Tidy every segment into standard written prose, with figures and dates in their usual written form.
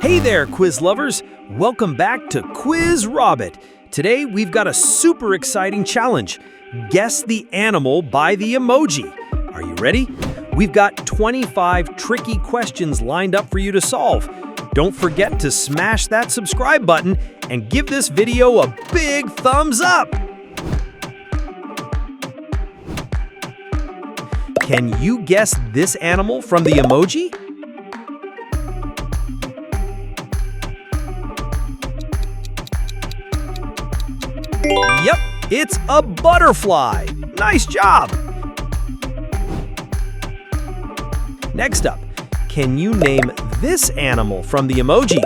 Hey there, quiz lovers! Welcome back to Quiz Robit. Today we've got a super exciting challenge. Guess the animal by the emoji. Are you ready? We've got 25 tricky questions lined up for you to solve. Don't forget to smash that subscribe button and give this video a big thumbs up! Can you guess this animal from the emoji? Yep, it's a butterfly. Nice job! Next up, can you name this animal from the emojis?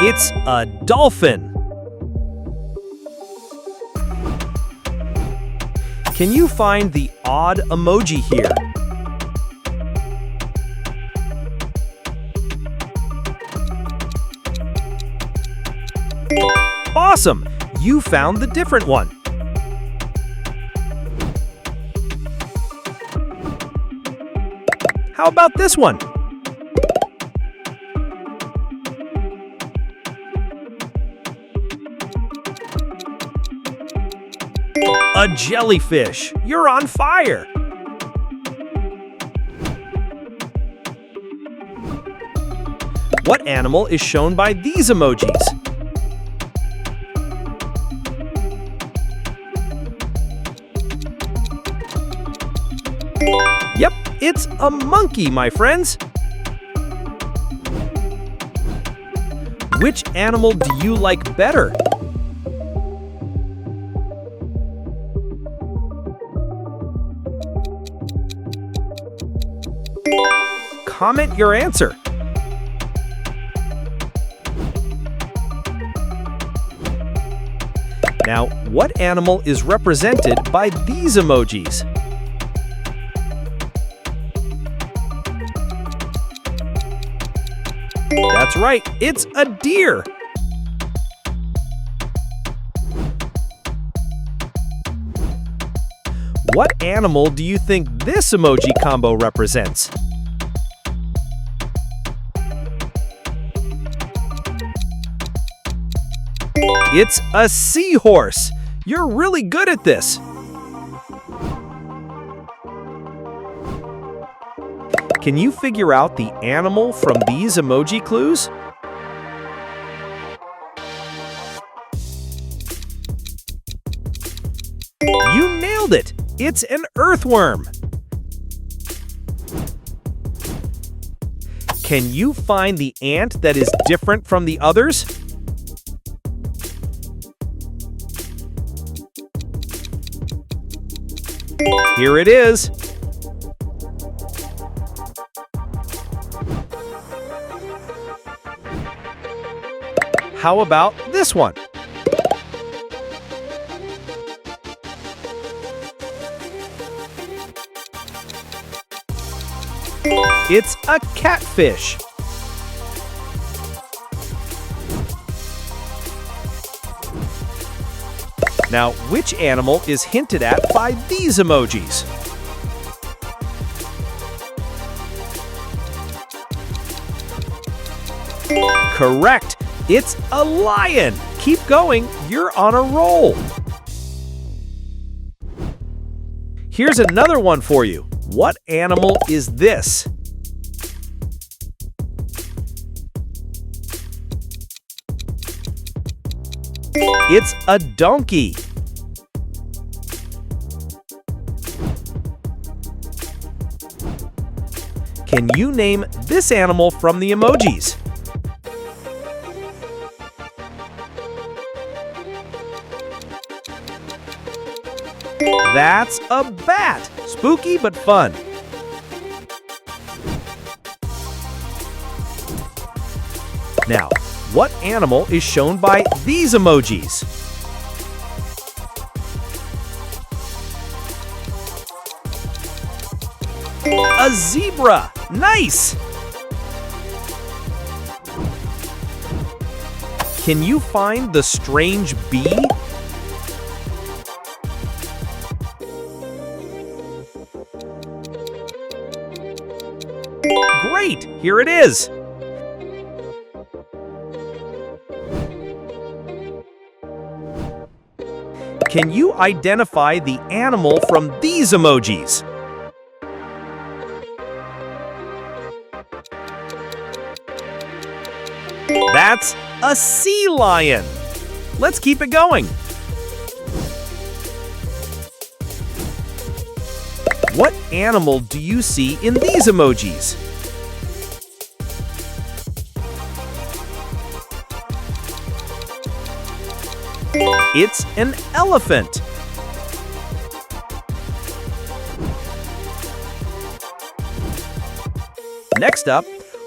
It's a dolphin. Can you find the odd emoji here? Awesome! You found the different one. How about this one? A jellyfish. You're on fire! What animal is shown by these emojis? Yep, it's a monkey, my friends. Which animal do you like better? Comment your answer. Now, what animal is represented by these emojis? That's right, it's a deer. What animal do you think this emoji combo represents? It's a seahorse. You're really good at this. Can you figure out the animal from these emoji clues? You nailed it! It's an earthworm. Can you find the ant that is different from the others? Here it is. How about this one? It's a catfish. Now, which animal is hinted at by these emojis? Correct! It's a lion! Keep going, you're on a roll! Here's another one for you. What animal is this? It's a donkey. Can you name this animal from the emojis? That's a bat! Spooky but fun. Now, what animal is shown by these emojis? A zebra! Nice! Can you find the strange bee? Great! Here it is! Can you identify the animal from these emojis? That's a sea lion! Let's keep it going! What animal do you see in these emojis? It's an elephant. Next up,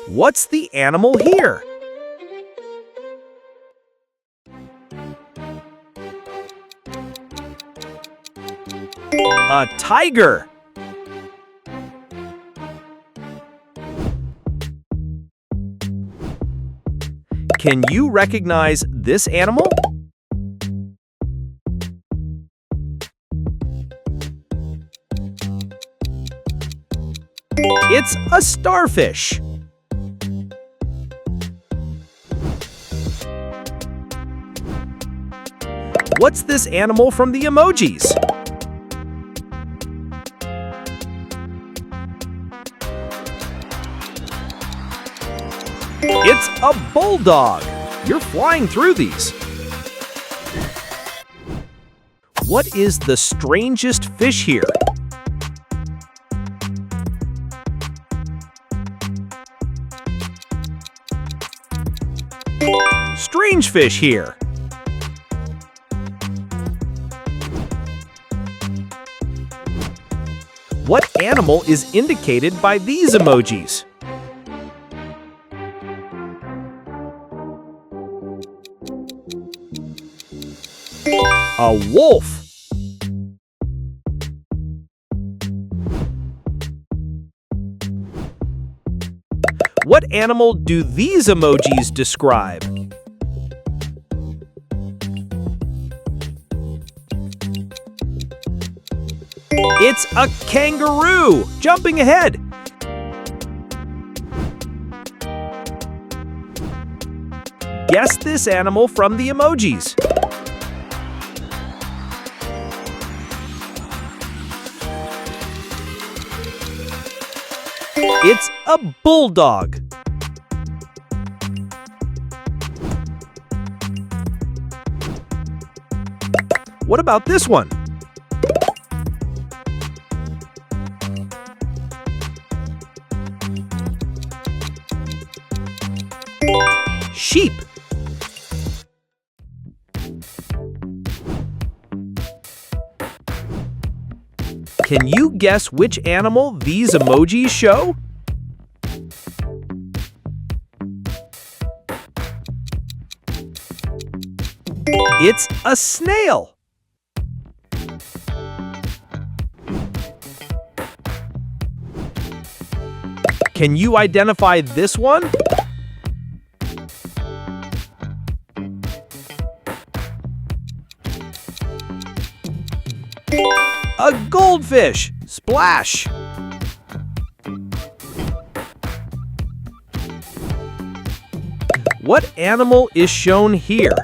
what's the animal here? A tiger. Can you recognize this animal? It's a starfish. What's this animal from the emojis? It's a bulldog. You're flying through these. What is the strangest fish here? Strange fish here. What animal is indicated by these emojis? A wolf. What animal do these emojis describe? It's a kangaroo, jumping ahead. Guess this animal from the emojis. It's a bulldog. What about this one? Sheep. Can you guess which animal these emojis show? It's a snail. Can you identify this one? A goldfish! Splash! What animal is shown here?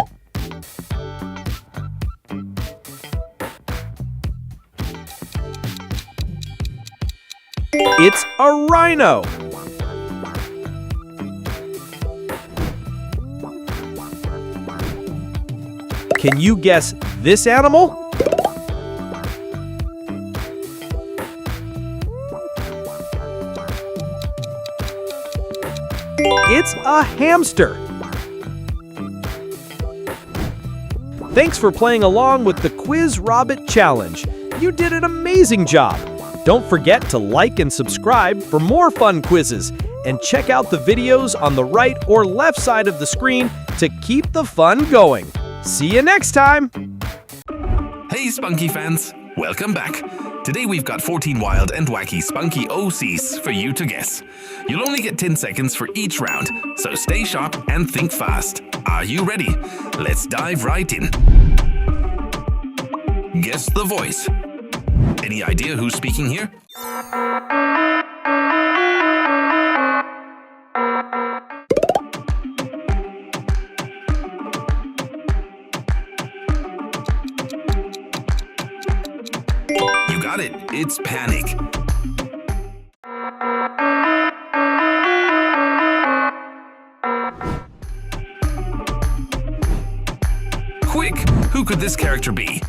It's a rhino! Can you guess this animal? It's a hamster. Thanks for playing along with the Quiz Robit Challenge. You did an amazing job. Don't forget to like and subscribe for more fun quizzes, and check out the videos on the right or left side of the screen to keep the fun going. See you next time! Hey Spunky fans, welcome back. Today we've got 14 wild and wacky spunky OCs for you to guess. You'll only get 10 seconds for each round, so stay sharp and think fast. Are you ready? Let's dive right in. Guess the voice. Any idea who's speaking here? got it. It's panic. Quick! Who could this character be?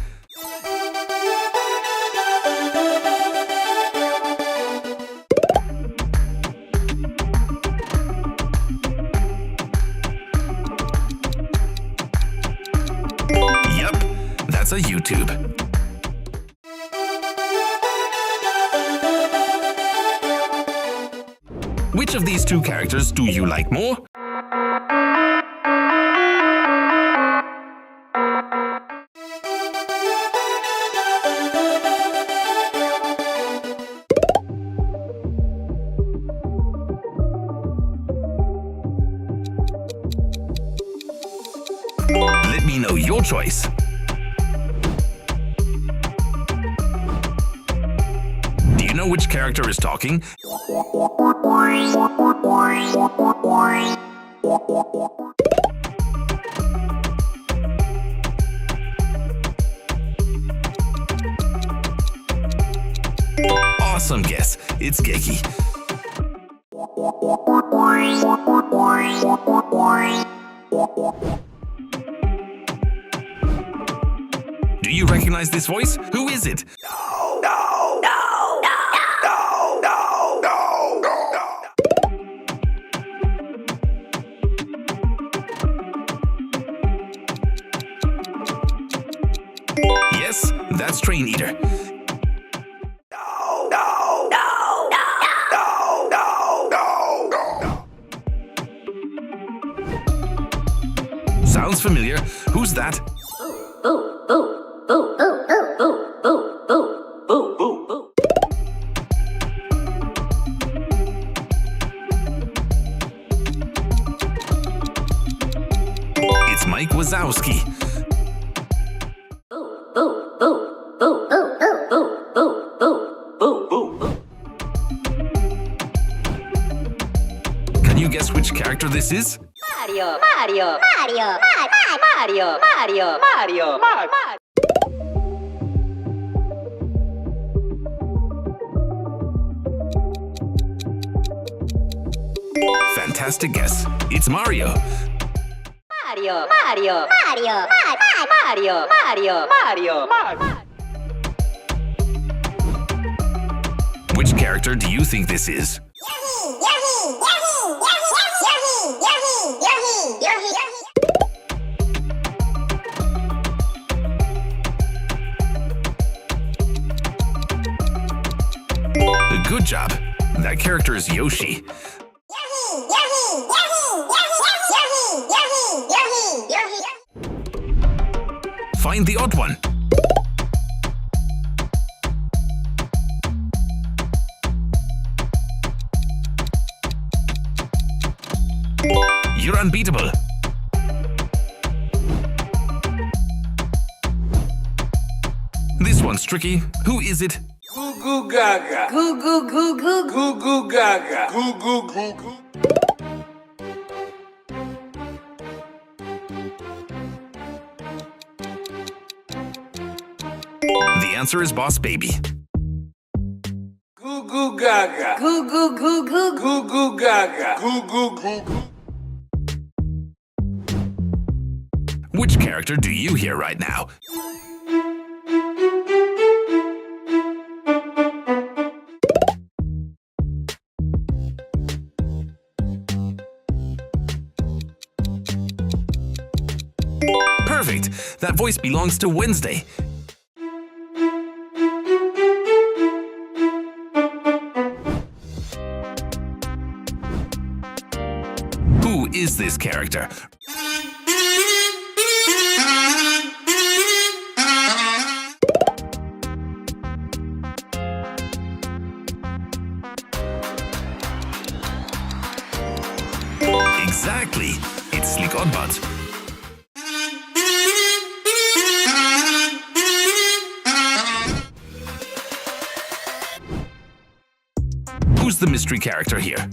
Yep, that's a YouTube. Which of these two characters do you like more? Let me know your choice. Do you know which character is talking? Awesome guess. It's Geki. Do you recognize this voice? Who is it? Yes, that's Train Eater. Sounds familiar. Who's that? It's Mike Wazowski. Can you guess which character this is? Mario. Fantastic guess. It's Mario. Which character do you think this is? Good job. That character is Yoshi. Find the odd one. You're unbeatable. This one's tricky. Who is it? Goo goo gaga. Goo goo goo goo. Goo goo gaga. Goo goo goo goo. The answer is Boss Baby. Goo goo gaga. Goo goo goo goo. Goo goo gaga. Goo goo goo goo. Which character do you hear right now? Perfect! That voice belongs to Wednesday. Who is this character? Exactly! It's Slick Oddbot. Who's the mystery character here?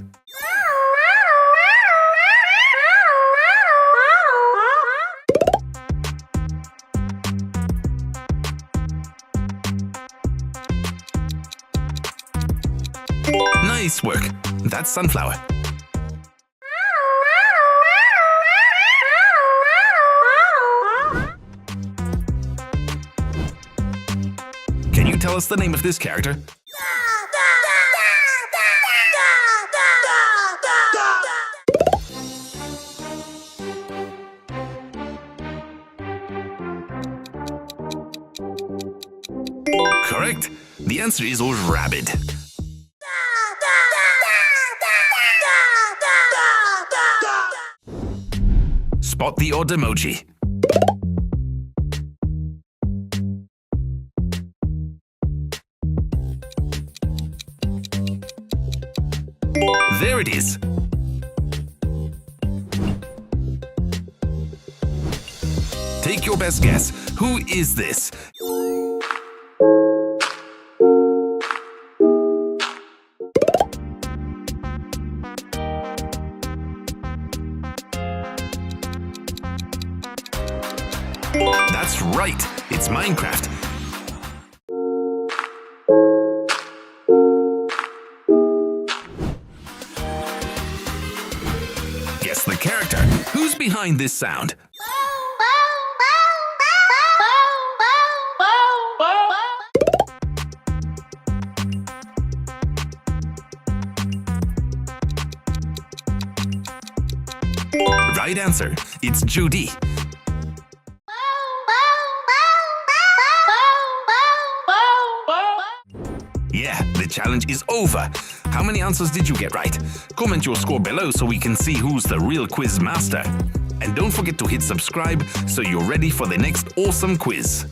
Nice work. That's sunflower. Can you tell us the name of this character? Correct. The answer is rabbit. Spot the odd emoji. There it is. Take your best guess. Who is this? That's right, it's Minecraft. Guess the character. Who's behind this sound? Right answer, it's Judy. Yeah, the challenge is over. How many answers did you get right? Comment your score below so we can see who's the real quiz master. And don't forget to hit subscribe so you're ready for the next awesome quiz.